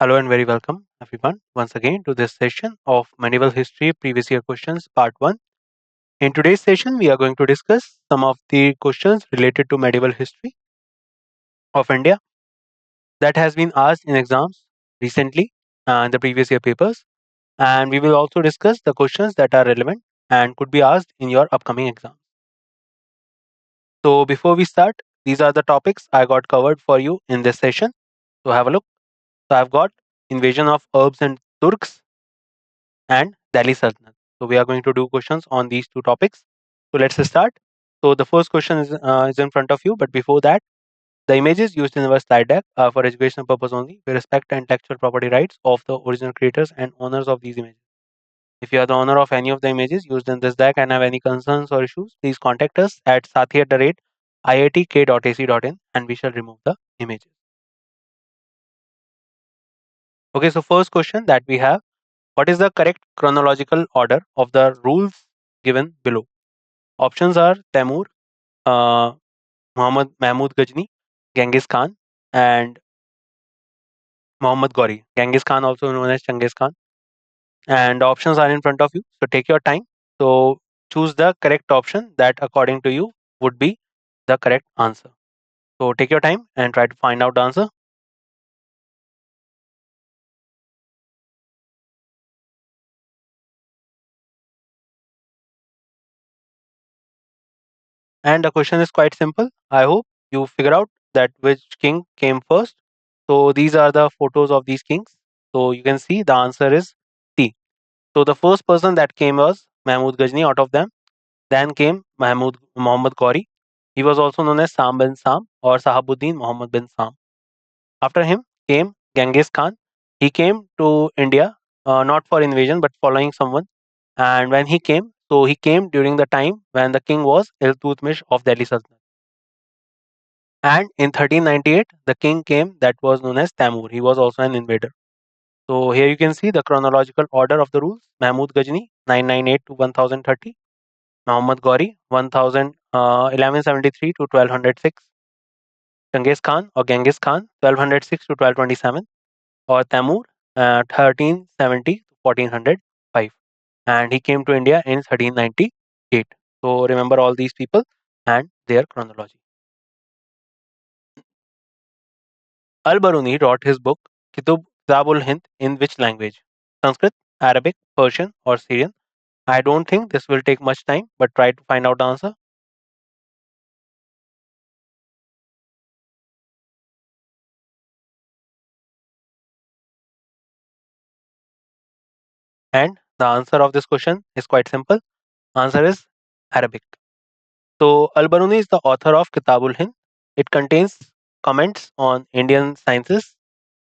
Hello and very welcome, everyone, once again to this session of Medieval History Previous Year Questions Part 1. In today's session, we are going to discuss some of the questions related to medieval history of India that has been asked in exams recently in the previous year papers. And we will also discuss the questions that are relevant and could be asked in your upcoming exams. So, before we start, these are the topics I got covered for you in this session. So, have a look. So, I've got invasion of Arabs and Turks and Delhi Sultanate. So we are going to do questions on these two topics. So let's start. So the first question is in front of you, but before that, the images used in our slide deck are for educational purpose only. We respect the intellectual property rights of the original creators and owners of these images. If you are the owner of any of the images used in this deck and have any concerns or issues, please contact us at sathi@iitk.ac.in and we shall remove the images. Okay, so first question that we have, what is the correct chronological order of the rules given below? Options are Taimur, uh, Muhammad Mahmud Ghazni, Genghis Khan, and Muhammad Ghori. Genghis Khan, also known as Genghis Khan. And the options are in front of you. So take your time. So choose the correct option that, according to you, would be the correct answer. So take your time and try to find out the answer. And the question is quite simple. I hope you figure out that which king came first. So these are the photos of these kings. So you can see the answer is C. So the first person that came was Mahmud Ghazni out of them. Then came Muhammad Ghori. He was also known as Sam bin Sam or Sahabuddin Muhammad bin Sam. After him came Genghis Khan. He came to India not for invasion but following someone. And when he came, so he came during the time when the king was Iltutmish of Delhi Sultanate. And in 1398, the king came that was known as Tamur. He was also an invader. So here you can see the chronological order of the rules. Mahmud Ghazni 998 to 1030. Muhammad Ghori 1173 to 1206. Genghis Khan or Genghis Khan 1206 to 1227. Or Tamur 1370 to 1405. And he came to India in 1398. So remember all these people and their chronology. Al-Baruni wrote his book Kitabul Hind in which language? Sanskrit, Arabic, Persian, or Syrian? I don't think this will take much time, but try to find out the answer. And the answer of this question is quite simple. Answer is Arabic. So Al-Baruni is the author of Kitabul Hind. It contains comments on Indian sciences,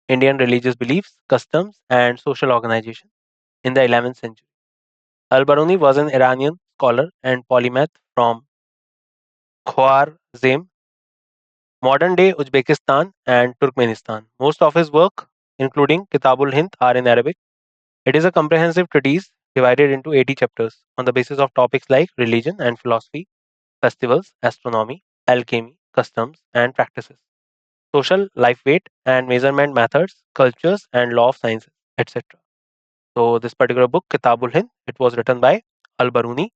Indian religious beliefs, customs, and social organization in the 11th century. Al-Baruni was an Iranian scholar and polymath from Khwarazm, modern-day Uzbekistan and Turkmenistan. Most of his work, including Kitabul Hind, are in Arabic. It is a comprehensive treatise divided into 80 chapters on the basis of topics like religion and philosophy, festivals, astronomy, alchemy, customs and practices, social life weight and measurement methods, cultures and law of sciences, etc. So this particular book, Kitabul Hind, it was written by Al-Baruni,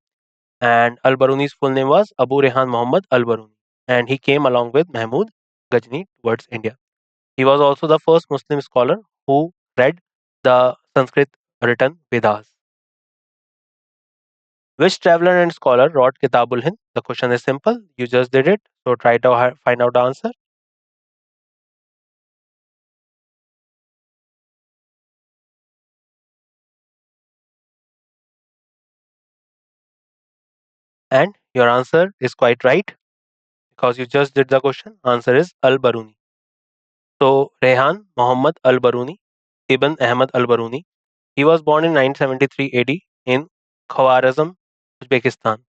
and Al-Baruni's full name was Abu Rehan Muhammad Al-Baruni, and he came along with Mahmud Ghazni towards India. He was also the first Muslim scholar who read the Sanskrit written Vedas. Which traveler and scholar wrote Kitabul Hind? The question is simple. You just did it. So try to find out the answer. And your answer is quite right because you just did the question. Answer is Al-Baruni. So Rehan Muhammad Al-Baruni, Ibn Ahmad Al-Baruni. He was born in 973 AD in Khwarazm, Uzbekistan,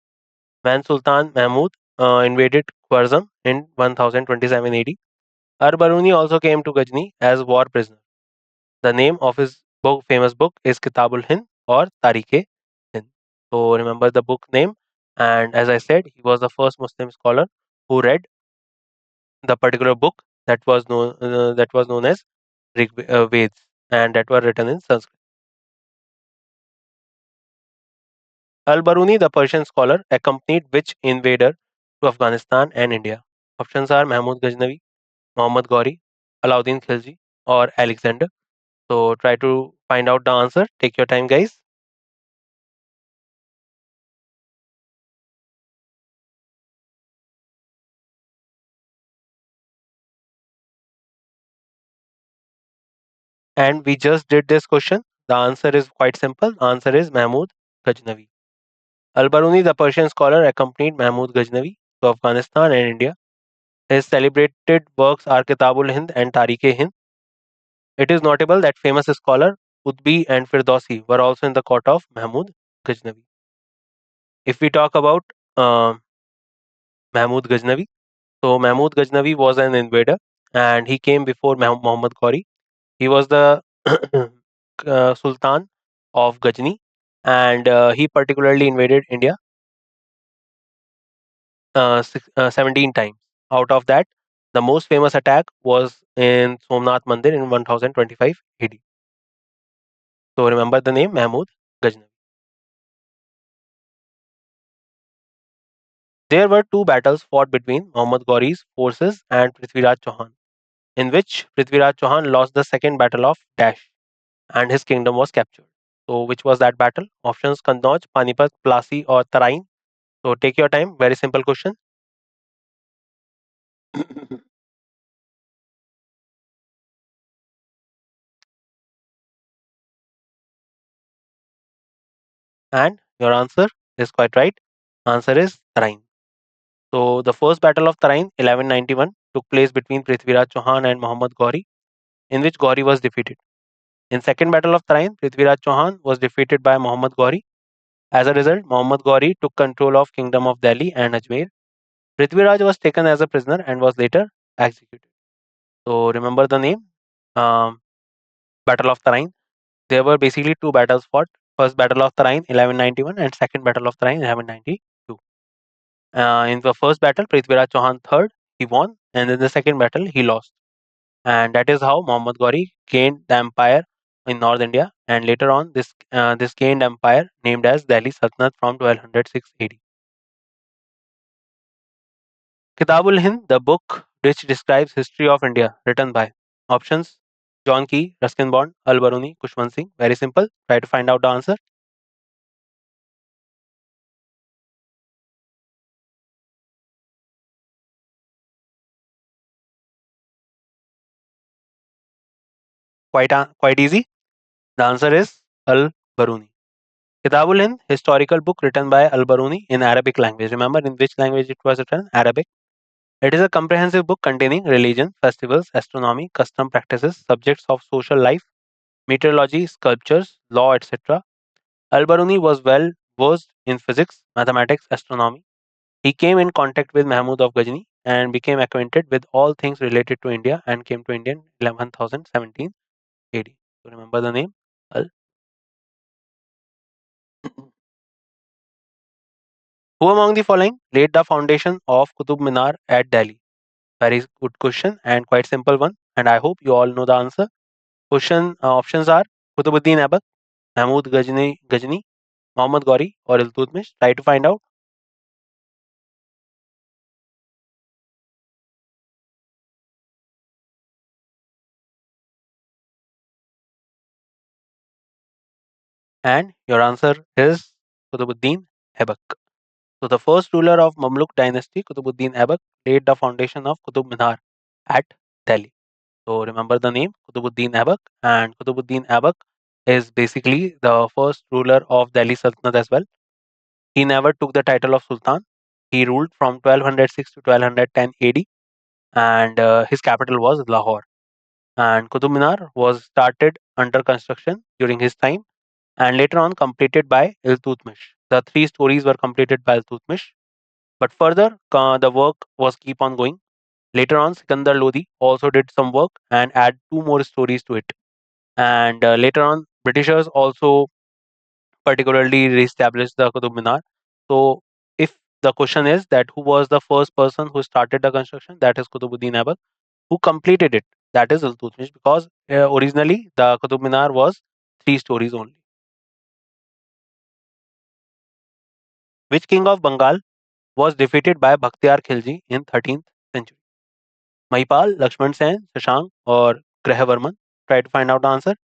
when Sultan Mahmud invaded Khwarazm in 1027 AD. Al-Baruni also came to Ghazni as war prisoner. The name of his famous book is Kitabul Hind or Tarikh-e Hind. So remember the book name. And as I said, he was the first Muslim scholar who read the particular book that was known as Veds. and that were written in Sanskrit. Al-Baruni, the Persian scholar, accompanied which invader to Afghanistan and India? Options are Mahmud Ghaznavi, Muhammad Ghori, Alauddin Khilji, or Alexander. So try to find out the answer. Take your time, guys. And we just did this question. The answer is quite simple. Answer is Mahmud Ghaznavi. Al-Baruni, the Persian scholar, accompanied Mahmud Ghaznavi to Afghanistan and India. His celebrated works are Kitabul Hind and Tariq-e-Hind. It is notable that famous scholar Utbi and Firdausi were also in the court of Mahmud Ghaznavi. If we talk about uh, Mahmud Ghaznavi, so Mahmud Ghaznavi was an invader and he came before Muhammad Ghori. He was the Sultan of Ghazni, and he particularly invaded India 17 times. Out of that, the most famous attack was in Somnath Mandir in 1025 AD. So remember the name Mahmud Ghaznavi. There were two battles fought between Muhammad Ghori's forces and Prithviraj Chauhan, in which Prithviraj Chauhan lost the second battle of Dash and his kingdom was captured. So, which was that battle? Options Kannauj, Panipat, Plasi, or Tarain. So, take your time. Very simple question. And your answer is quite right. Answer is Tarain. So, the first battle of Tarain, 1191, took place between Prithviraj Chauhan and Muhammad Ghori, in which Ghori was defeated. In second battle of Tarain, Prithviraj Chauhan was defeated by Muhammad Ghori. As a result, Muhammad Ghori took control of Kingdom of Delhi and Ajmer. Prithviraj was taken as a prisoner and was later executed. So remember the name, um, Battle of Tarain. There were basically two battles fought. First Battle of Tarain 1191 and second Battle of Tarain 1192. In the first battle, Prithviraj Chauhan third, he won, and in the second battle, he lost. And that is how Muhammad Ghori gained the empire in North India. And later on, this gained empire named as Delhi Sultanate from 1206 AD. Kitabul Hind, the book which describes history of India, written by options John Key, Ruskin Bond, Al Baruni, Kushwant Singh. Very simple. Try to find out the answer. Quite easy. The answer is Al Baruni. Kitabul Hind, historical book written by Al Baruni in Arabic language. Remember in which language it was written? Arabic. It is a comprehensive book containing religion, festivals, astronomy, custom practices, subjects of social life, meteorology, sculptures, law, etc. Al Baruni was well versed in physics, mathematics, astronomy. He came in contact with Mahmud of Ghazni and became acquainted with all things related to India and came to India in 1117 AD. So remember the name. Al. Who among the following laid the foundation of Qutub Minar at Delhi? Very good question and quite simple one. And I hope you all know the answer. Options are Qutbuddin Aibak, Mahmud Ghazni, Muhammad Ghori, or Iltutmish. Try to find out. And your answer is Qutbuddin Aibak. So the first ruler of Mamluk dynasty, Qutbuddin Aibak, laid the foundation of Qutub Minar at Delhi. So remember the name Qutbuddin Aibak, and Qutbuddin Aibak is basically the first ruler of Delhi Sultanate as well. He never took the title of Sultan. He ruled from 1206 to 1210 AD, and his capital was Lahore. And Qutub Minar was started under construction during his time and later on completed by Iltutmish. The three stories were completed by Iltutmish. But further, the work was keep on going. Later on, Sikandar Lodi also did some work and add two more stories to it. And later on, Britishers also particularly reestablished the Qutub Minar. So, if the question is that who was the first person who started the construction, that is Qutubuddin Aibak. who completed it. That is Iltutmish, because originally the Qutub Minar was 3 stories only. Which king of Bengal was defeated by Bakhtiyar Khilji in 13th century? Mahipal, Lakshman Sen, Shashank, or Grahavarman? Try to find out the answer.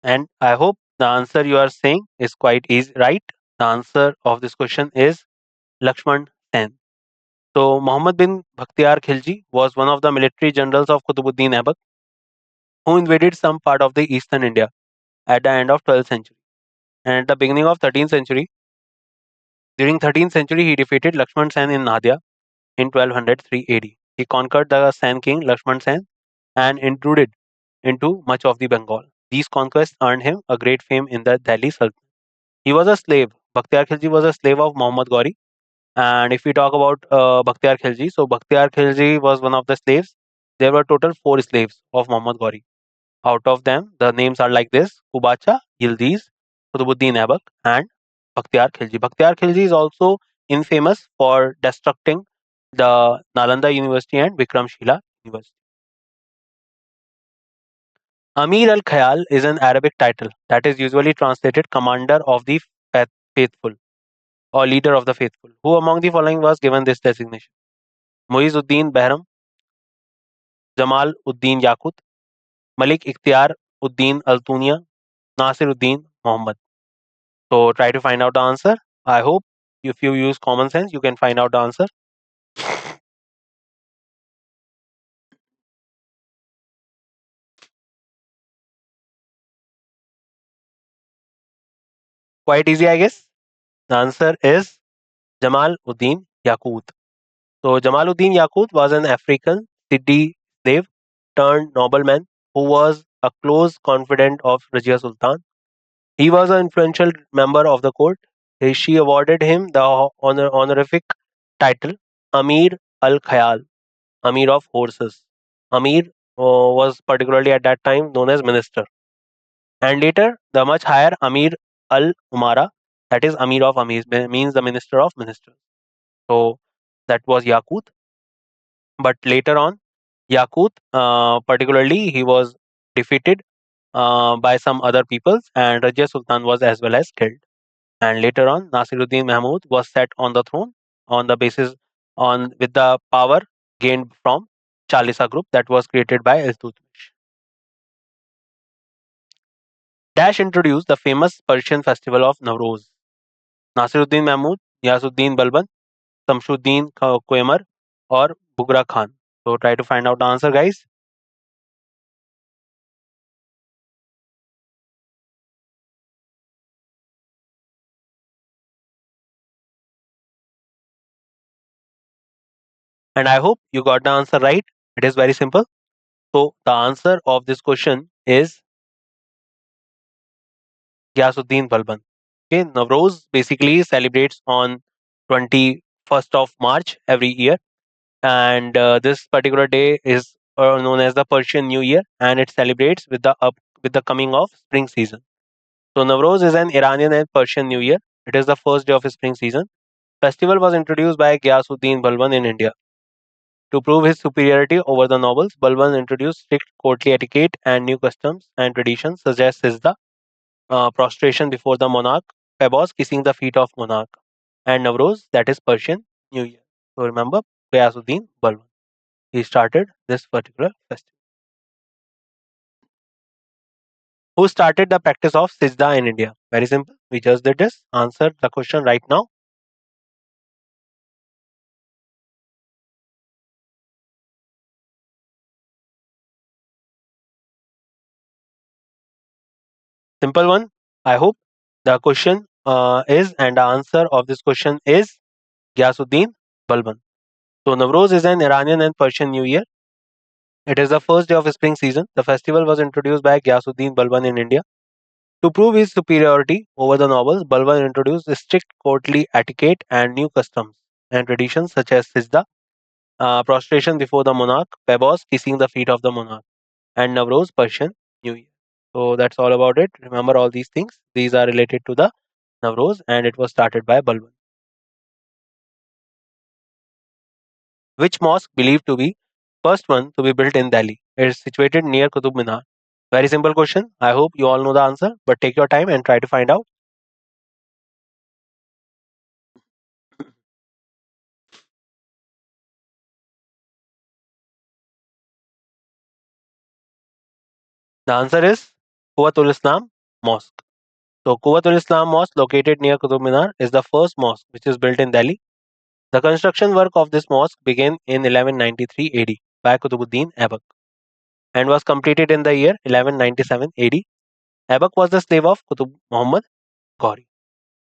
And I hope the answer you are saying is quite easy, right? The answer of this question is Lakshman Sen. So, Muhammad bin Bakhtiyar Khilji was one of the military generals of Qutbuddin Aibak who invaded some part of the eastern India at the end of 12th century. And at the beginning of 13th century, during 13th century, he defeated Lakshman Sen in Nadia in 1203 AD. He conquered the Sen king Lakshman Sen and intruded into much of the Bengal. These conquests earned him a great fame in the Delhi Sultanate. He was a slave. Bakhtiyar Khilji was a slave of Muhammad Ghori. And if we talk about Bakhtiyar Khilji, so Bakhtiyar Khilji was one of the slaves. There were total 4 slaves of Muhammad Ghori. Out of them, the names are like this: Kubacha, Yildiz, Qutbuddin Aibak, and Bakhtiyar Khilji. Bakhtiyar Khilji is also infamous for destructing the Nalanda University and Vikramshila University. Amir al Khayal is an Arabic title that is usually translated commander of the faithful or leader of the faithful. Who among the following was given this designation? Muizuddin Behram, Jamal Uddin Yaqut, Malik Ikhtiyar Uddin Altunia, Nasiruddin Muhammad. So try to find out the answer. I hope if you use common sense, you can find out the answer. Quite easy, I guess. The answer is Jamal Uddin Yaqut. So Jamaluddin Yaqut was an African city slave turned nobleman who was a close confidant of Rajia Sultan. He was an influential member of the court. She awarded him the honorific title Amir al Khayal, Amir of Horses. Amir was particularly at that time known as minister. And later, the much higher Amir al Umara, that is Amir of Amirs, means the minister of ministers. So that was Yaqut. But later on, Yaqut, particularly, he was defeated by some other peoples, and Rajya Sultan was as well as killed. And later on, Nasiruddin Mahmud was set on the throne on the basis on with the power gained from Chalisa group that was created by Iltutmish. Dash introduced the famous Persian festival of Nowruz. Nasiruddin Mahmud, Yasuddin Balban, Samshuddin Koyamar, or Bugra Khan. So try to find out the answer, guys. And I hope you got the answer right. It is very simple. So the answer of this question is Gyasuddin Balban. Okay, Nowruz basically celebrates on 21st of March every year, and this particular day is known as the Persian New Year, and it celebrates with the coming of spring season. So Nowruz is an Iranian and Persian New Year. It is the first day of spring season. Festival was introduced by Gyasuddin Balban in India. To prove his superiority over the nobles, Balban introduced strict courtly etiquette and new customs and traditions such as Sizda, prostration before the monarch, Pebos, kissing the feet of monarch, and Nowruz, that is Persian New Year. So remember, Ghiyasuddin Balban. He started this particular festival. Who started the practice of Sijda in India? Very simple. We just did this. Answer the question right now. Simple one. I hope the question is, and the answer of this question is Ghiyasuddin Balban. So Nowruz is an Iranian and Persian New Year. It is the first day of spring season. The festival was introduced by Ghiyasuddin Balban in India. To prove his superiority over the nobles, Balban introduced strict courtly etiquette and new customs and traditions such as Sijda, prostration before the monarch, Pebos, kissing the feet of the monarch, and Nowruz, Persian New Year. So that's all about it. Remember all these things. These are related to the Navroz, and it was started by Balban. Which mosque believed to be first one to be built in Delhi? It is situated near Qutub Minar. Very simple question. I hope you all know the answer, but take your time and try to find out. The answer is Quwwatul Islam Mosque. So Quwwatul Islam Mosque, located near Qutub Minar, is the first mosque which is built in Delhi. The construction work of this mosque began in 1193 AD by Qutbuddin Aibak and was completed in the year 1197 AD. Aibak was the slave of Qutb Muhammad Ghori.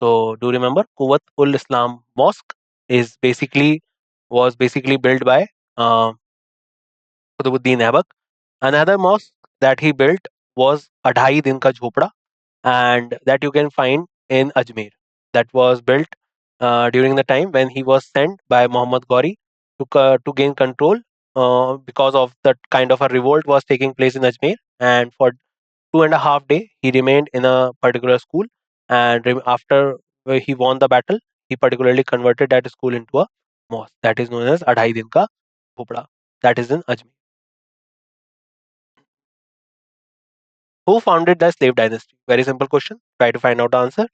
So do remember, Quwwat ul Islam Mosque is basically was basically built by uh, Qutbuddin Aibak. Another mosque that he built was Adhai Din Ka Jhopda, and that you can find in Ajmer. That was built during the time when he was sent by Muhammad Ghori to gain control because of that kind of a revolt was taking place in Ajmer, and for 2.5 day he remained in a particular school, and after he won the battle, he particularly converted that school into a mosque that is known as Adhai Din Ka Jhopda. That is in Ajmer. Who founded the slave dynasty? Very simple question. Try to find out the answer.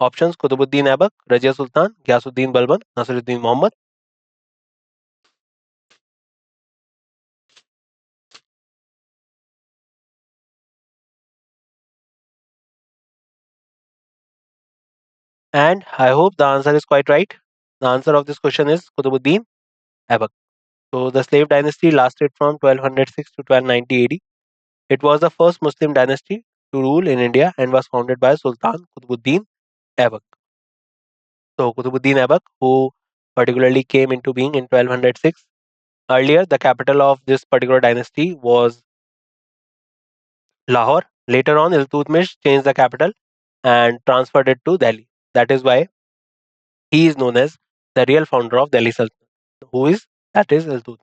Options: Qutbuddin Aibak, Razia Sultan, Ghiyasuddin Balban, Nasiruddin Muhammad. And I hope the answer is quite right. The answer of this question is Qutbuddin Aibak. So the slave dynasty lasted from 1206 to 1290 AD. It was the first Muslim dynasty to rule in India and was founded by Sultan Qutbuddin Aibak. So Qutbuddin Aibak, who particularly came into being in 1206. Earlier, the capital of this particular dynasty was Lahore. Later on, Iltutmish changed the capital and transferred it to Delhi. That is why he is known as the real founder of Delhi Sultanate. Who is that? Is Iltutmish.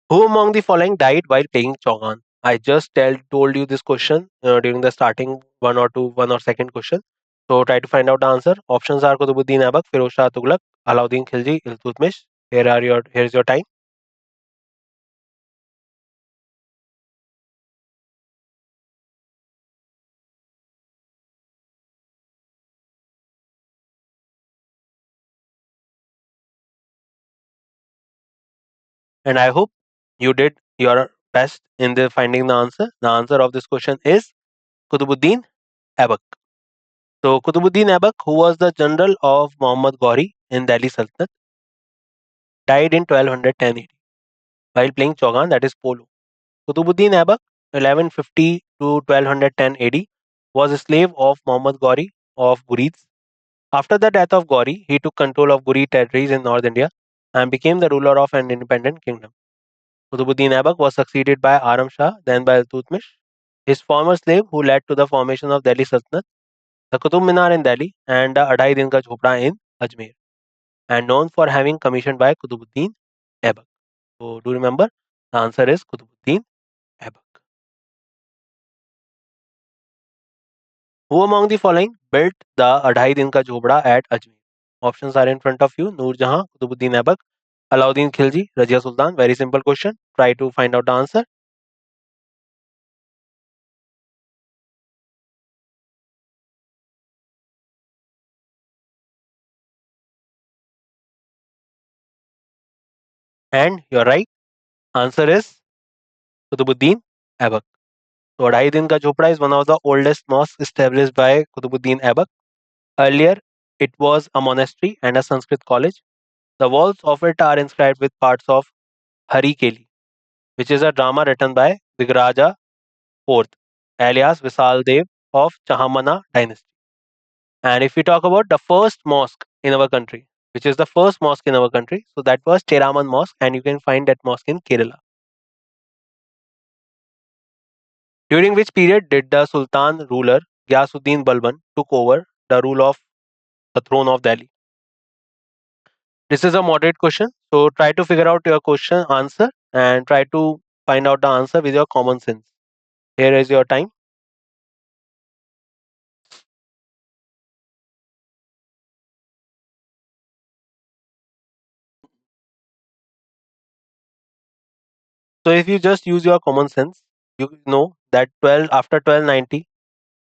Who among the following died while playing Chauhan? I just told you this question during the starting one or second question. So try to find out the answer. Options are Qutbuddin Aibak, Firoz Shah Tughlaq, Alauddin Khilji, Iltutmish. Here's your time. And I hope you did your best in the finding the answer. The answer of this question is Qutbuddin Aibak. So Qutbuddin Aibak, who was the general of Muhammad Ghori in Delhi Sultanate, died in 1210 AD while playing Chaugan, that is polo. Qutbuddin Aibak, 1150 to 1210 AD, was a slave of Muhammad Ghori of Ghurids. After the death of Ghori, he took control of Ghurid territories in North India and became the ruler of an independent kingdom. Qutbuddin Aibak was succeeded by Aram Shah, then by Iltutmish, his former slave who led to the formation of Delhi Sultanate, the Qutub Minar in Delhi, and the Adhai Din Ka Jhopda in Ajmer, and known for having commissioned by Qutbuddin Aibak. So do remember, the answer is Qutbuddin Aibak. Who among the following built the Adhai Din Ka Jhopda at Ajmer? Options are in front of you: Noor Jahan, Qutbuddin Aibak, Alauddin Khilji, Razia Sultan. Very simple question. Try to find out the answer. And you're right. Answer is Qutbuddin Aibak. So Adhai Din Ka Jhopda is one of the oldest mosques established by Qutbuddin Aibak. Earlier, it was a monastery and a Sanskrit college. The walls of it are inscribed with parts of Hari Keli, which is a drama written by Vigraja IV, alias Visal Dev of Chahamana dynasty. And if we talk about the first mosque in our country, which is the first mosque in our country, so that was Cheraman Mosque, and you can find that mosque in Kerala. During which period did the Sultan ruler Ghiyasuddin Balban took over the rule of the throne of Delhi? This is a moderate question, so try to figure out your question answer and try to find out the answer with your common sense. Here is your time. So if you just use your common sense, you know that 12 after 1290,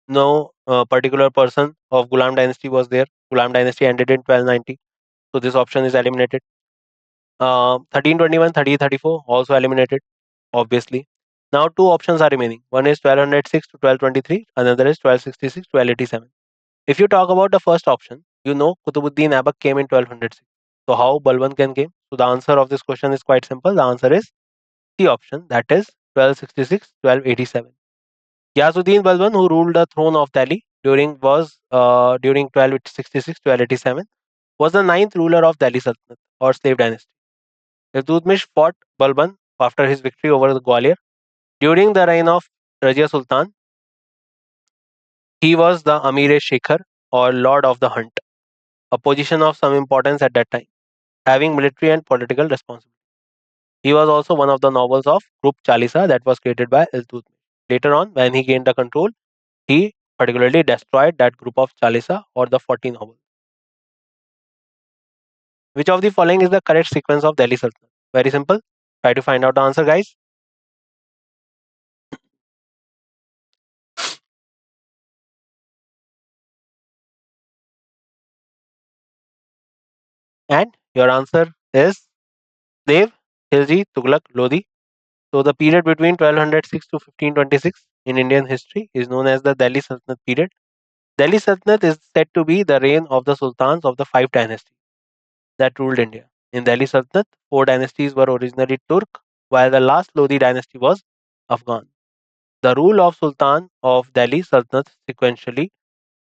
no particular person of Ghulam dynasty was there. Ghulam dynasty ended in 1290, so this option is eliminated. 1321, 1334 also eliminated, obviously. Now two options are remaining. One is 1206 to 1223, another is 1266 to 1287. If you talk about the first option, you know Qutbuddin Aibak came in 1206. So how Balban can came? So the answer of this question is quite simple. The answer is the option, that is 1266 1287. Yasuddin Balban, who ruled the throne of Delhi during 1266 1287, was the ninth ruler of Delhi Sultanate or slave dynasty. Iltutmish fought Balban after his victory over the Gwalior. During the reign of Rajia Sultan, he was the Amir Shekhar or Lord of the Hunt, a position of some importance at that time, having military and political responsibility. He was also one of the nobles of Group Chalisa that was created by Iltutmish. Later on, when he gained the control, he particularly destroyed that group of Chalisa or the 40 nobles. Which of the following is the correct sequence of Delhi Sultanate? Very simple. Try to find out the answer, guys. And your answer is Dev, Khilji, Tughlaq, Lodi. So the period between 1206 to 1526 in Indian history is known as the Delhi Sultanate period. Delhi Sultanate is said to be the reign of the sultans of the five dynasties that ruled India. In Delhi Sultanate, four dynasties were originally Turk, while the last Lodi dynasty was Afghan. The rule of Sultan of Delhi Sultanate sequentially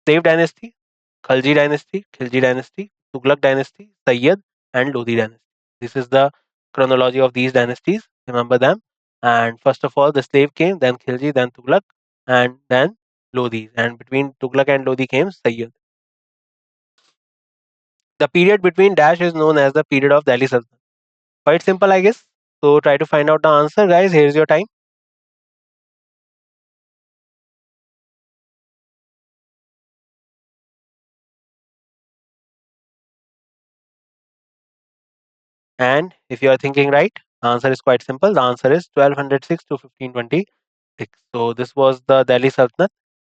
Slave dynasty, Khilji dynasty, Tughlaq dynasty, Sayyid, and Lodi dynasty. This is the chronology of these dynasties. Remember them. And first of all, the slave came, then Khilji, then Tughlaq, and then Lodi. And between Tughlaq and Lodi came Sayyid. The period between Dash is known as the period of Delhi Sultanate. Quite simple, I guess. So try to find out the answer, guys. Here's your time. And if you are thinking right, the answer is quite simple. The answer is 1206 to 1526. So this was the Delhi Sultanate.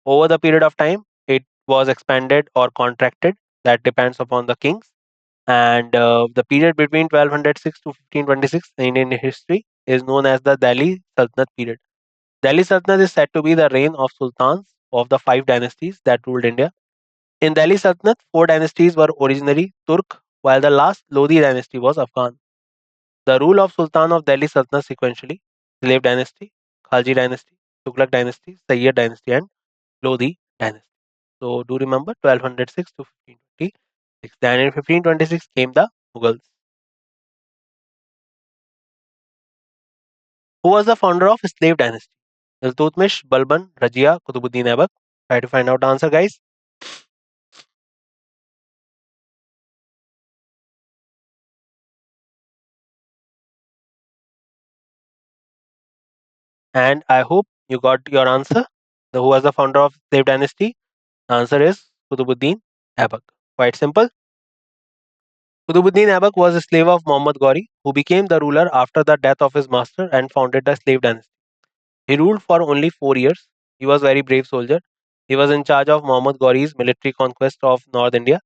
Over the period of time, it was expanded or contracted. That depends upon the kings. And the period between 1206 to 1526 in Indian history is known as the Delhi Sultanate period. Delhi Sultanate is said to be the reign of sultans of the five dynasties that ruled India. In Delhi Sultanate, four dynasties were originally Turk, while the last Lodi dynasty was Afghan. The rule of Sultan of Delhi Sultanate sequentially Slave dynasty, Khalji dynasty, Tughlaq dynasty, Sayyid dynasty, and Lodi dynasty. So do remember 1206 to 1526. Then in 1526 came the Mughals. Who was the founder of slave dynasty? Iltutmish, Balban, Rajia, Qutbuddin Aibak. Try to find out the answer, guys. And I hope you got your answer. Who was the founder of slave dynasty? The answer is Qutbuddin Aibak. Quite simple. Qutbuddin Aibak was a slave of Muhammad Ghori, who became the ruler after the death of his master and founded the slave dynasty. He ruled for only 4 years. He was a very brave soldier. He was in charge of Muhammad Ghori's military conquest of North India.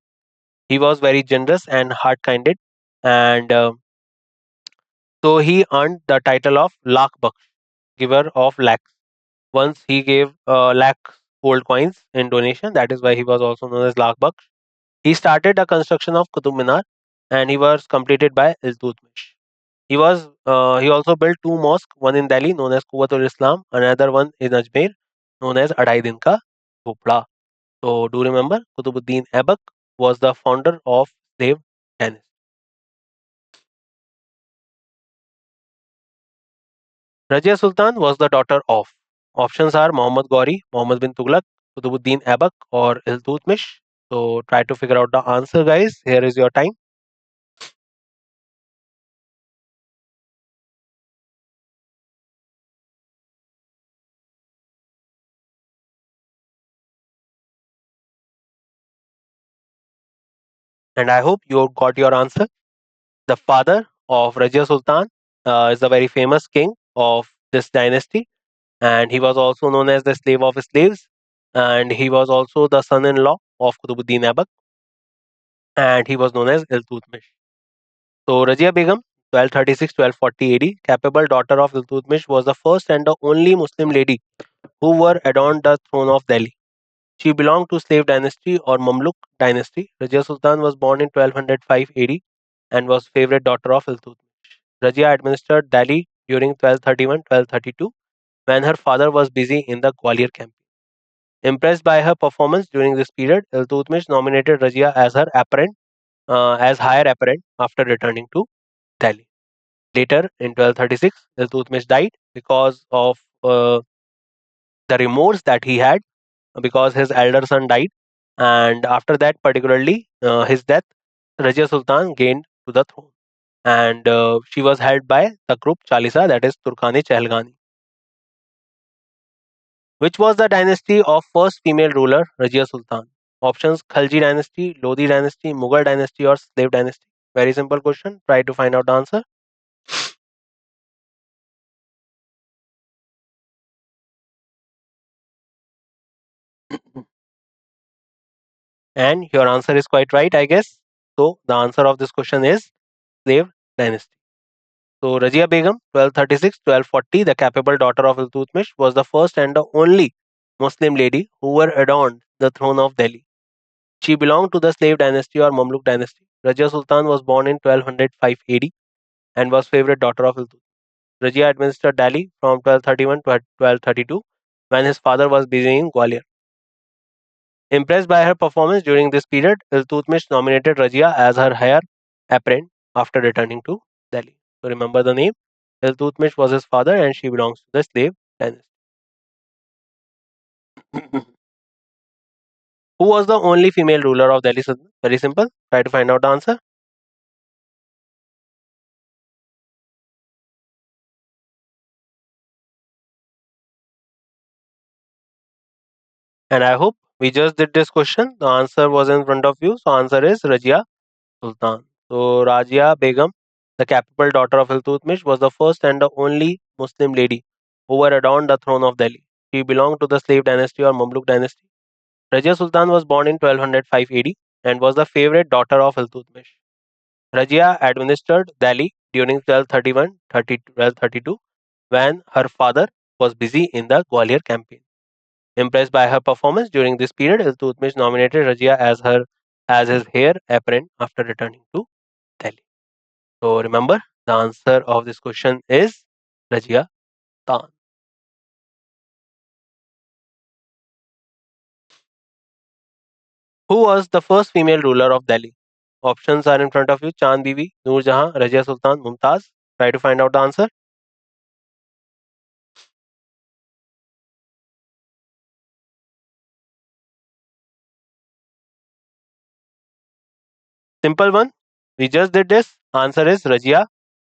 He was very generous and hard-kinded, and so he earned the title of Lakh Baksh, giver of lakhs. Once he gave lakh gold coins in donation. That is why he was also known as Lakh Baksh. He started the construction of Qutub Minar, and he was completed by Iltutmish. He also built two mosques, one in Delhi known as Quwwatul Islam, another one in Ajmer known as Adai Din Ka Zhopda. So do remember Qutbuddin Aibak was the founder of slave dynasty. Rajia Sultan was the daughter of. Options are Muhammad Ghori, Muhammad bin Tughlaq, Qutbuddin Aibak, or Iltutmish. So try to figure out the answer, guys. Here is your time. And I hope you got your answer. The father of Rajia Sultan is a very famous king of this dynasty, and he was also known as the slave of slaves. And he was also the son in law of Qutbuddin Aibak, and he was known as Iltutmish. So, Rajia Begum, 1236 AD, capable daughter of Iltutmish, was the first and the only Muslim lady who were adorned the throne of Delhi. She belonged to slave dynasty or Mamluk dynasty. Rajia Sultan was born in 1205 AD and was favorite daughter of Iltutmish. Rajia administered Delhi during 1231-1232 when her father was busy in the Gwalior campaign. Impressed by her performance during this period, Iltutmish nominated Rajia as higher apparent after returning to Delhi. Later, in 1236, Iltutmish died because of the remorse that he had because his elder son died. And after that, particularly his death, Rajia Sultan gained to the throne. And she was held by Takruk Chalisa, that is Turkani Chehalgani, which was the dynasty of first female ruler, Rajia Sultan. Options: Khalji dynasty, Lodi dynasty, Mughal dynasty, or slave dynasty. Very simple question. Try to find out the answer. And your answer is quite right, I guess. So the answer of this question is slave dynasty. So Razia Begum, 1236-1240, the capable daughter of Iltutmish, was the first and the only Muslim lady who were adorned the throne of Delhi. She belonged to the slave dynasty or Mamluk dynasty. Rajia Sultan was born in 1205 AD and was favorite daughter of Iltutmish. Rajia administered Delhi from 1231 to 1232 when his father was busy in Gwalior. Impressed by her performance during this period, Iltutmish nominated Rajia as her heir apparent after returning to Delhi. So remember the name. Iltutmish was his father and she belongs to the slave dynasty. Who was the only female ruler of Delhi Sultanate? Very simple. Try to find out the answer. And I hope we just did this question. The answer was in front of you. So answer is Rajia Sultan. So Rajia Begum, the capable daughter of Iltutmish, was the first and the only Muslim lady who were adorned the throne of Delhi. She belonged to the slave dynasty or Mamluk dynasty. Rajia Sultan was born in 1205 AD and was the favorite daughter of Iltutmish. Rajia administered Delhi during 1232 when her father was busy in the Gwalior campaign. Impressed by her performance during this period, Iltutmish nominated Rajia as his heir apparent after returning to Delhi. So remember, the answer of this question is Rajia Khan. Who was the first female ruler of Delhi? Options are in front of you: Chand Bibi, Noor Jahan, Rajia Sultan, Mumtaz. Try to find out the answer. Simple one. We just did this. Answer is Rajia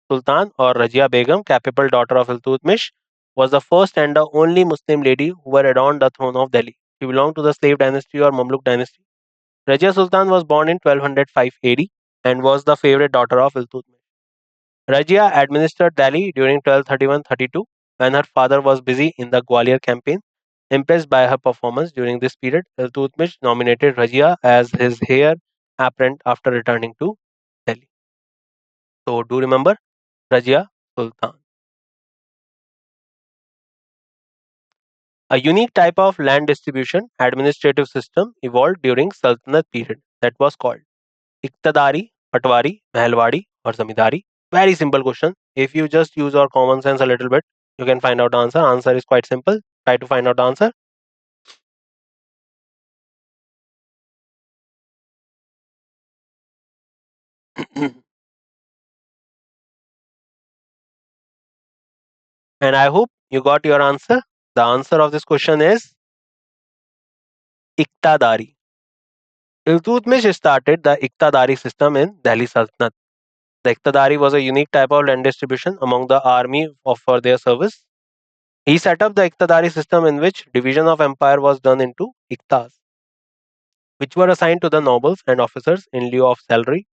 Sultan or Rajia Begum, capable daughter of Iltutmish, was the first and the only Muslim lady who were adorned the throne of Delhi. She belonged to the slave dynasty or Mamluk dynasty. Rajia Sultan was born in 1205 AD and was the favorite daughter of Iltutmish. Rajia administered Delhi during 1231-32 when her father was busy in the Gwalior campaign. Impressed by her performance during this period, Iltutmish nominated Rajia as his heir apparent after returning to Delhi. So do remember Rajia Sultan. A unique type of land distribution administrative system evolved during Sultanate period that was called Iqtidari, Patwari, Mahalwadi or Zamindari. Very simple question. If you just use your common sense a little bit, you can find out the answer. Answer is quite simple. Try to find out the answer. And I hope you got your answer. The answer of this question is Iqtidari. Iltutmish started the Iqtidari system in Delhi Sultanate. The Iqtidari was a unique type of land distribution among the army for their service. He set up the Iqtidari system in which division of empire was done into Iqtas. which were assigned to the nobles and officers in lieu of salary.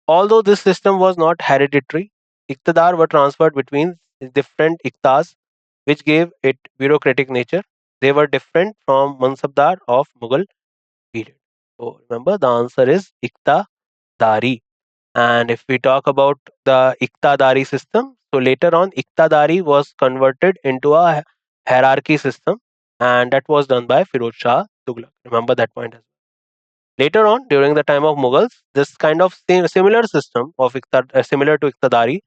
Although this system was not hereditary, Iqtidar were transferred between different Iqtas, which gave it bureaucratic nature. They were different from Mansabdar of Mughal period. So remember, the answer is Iqtidari. And if we talk about the Iqtidari system, so later on, Iqtidari was converted into a hierarchy system, and that was done by Firoz Shah Tughlaq. Remember that point as well. Later on, during the time of Mughals, this kind of similar system of similar to Iqtidari,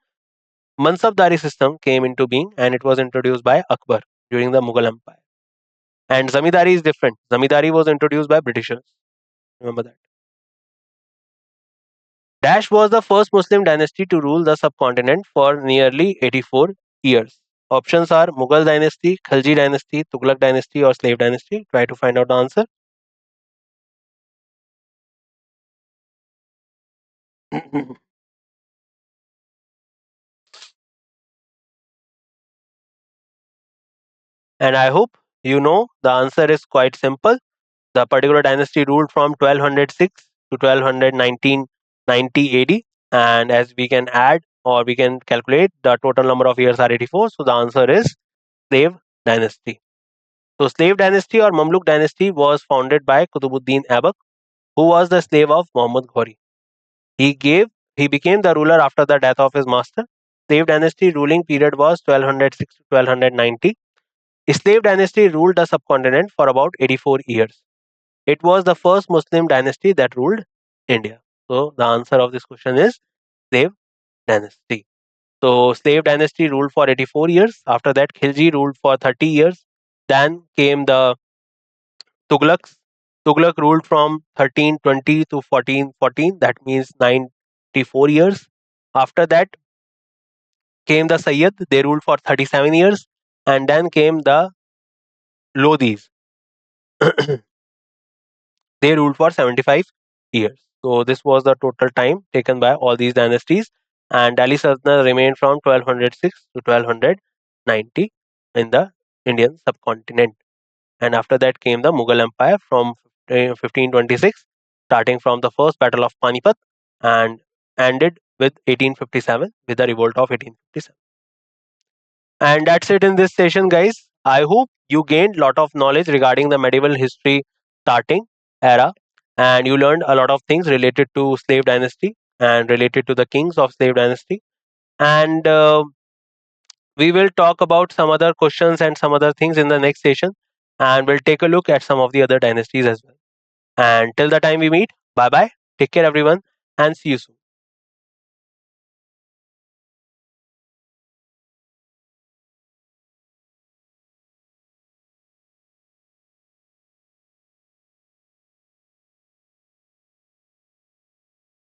Mansabdari system came into being, and it was introduced by Akbar during the Mughal Empire. And Zamindari is different. Zamindari was introduced by Britishers. Remember that. Dash was the first Muslim dynasty to rule the subcontinent for nearly 84 years. Options are Mughal dynasty, Khalji dynasty, Tughlaq dynasty, or slave dynasty. Try to find out the answer. And I hope you know the answer is quite simple. The particular dynasty ruled from 1206 to 1290 AD. And as we can add or we can calculate, the total number of years are 84. So the answer is slave dynasty. So slave dynasty or Mamluk dynasty was founded by Kutubuddin Aibak, who was the slave of Muhammad Ghori. He gave he became the ruler after the death of his master. Slave dynasty ruling period was 1206 to 1290. Slave dynasty ruled the subcontinent for about 84 years. It was the first Muslim dynasty that ruled India. So the answer of this question is slave dynasty. So slave dynasty ruled for 84 years. After that, Khilji ruled for 30 years. Then came the Tughlaqs. Tughlaq ruled from 1320 to 1414. That means 94 years. After that came the Sayyid. They ruled for 37 years. And then came the Lodhis. They ruled for 75 years. So this was the total time taken by all these dynasties. And Delhi Sultanate remained from 1206 to 1290 in the Indian subcontinent. And after that came the Mughal Empire from 1526, starting from the first Battle of Panipat and ended with 1857 with the revolt of 1857. And that's it in this session, guys. I hope you gained a lot of knowledge regarding the medieval history starting era, and you learned a lot of things related to slave dynasty and related to the kings of slave dynasty. And we will talk about some other questions and some other things in the next session, and we'll take a look at some of the other dynasties as well. And till the time we meet, bye bye, take care everyone, and see you soon.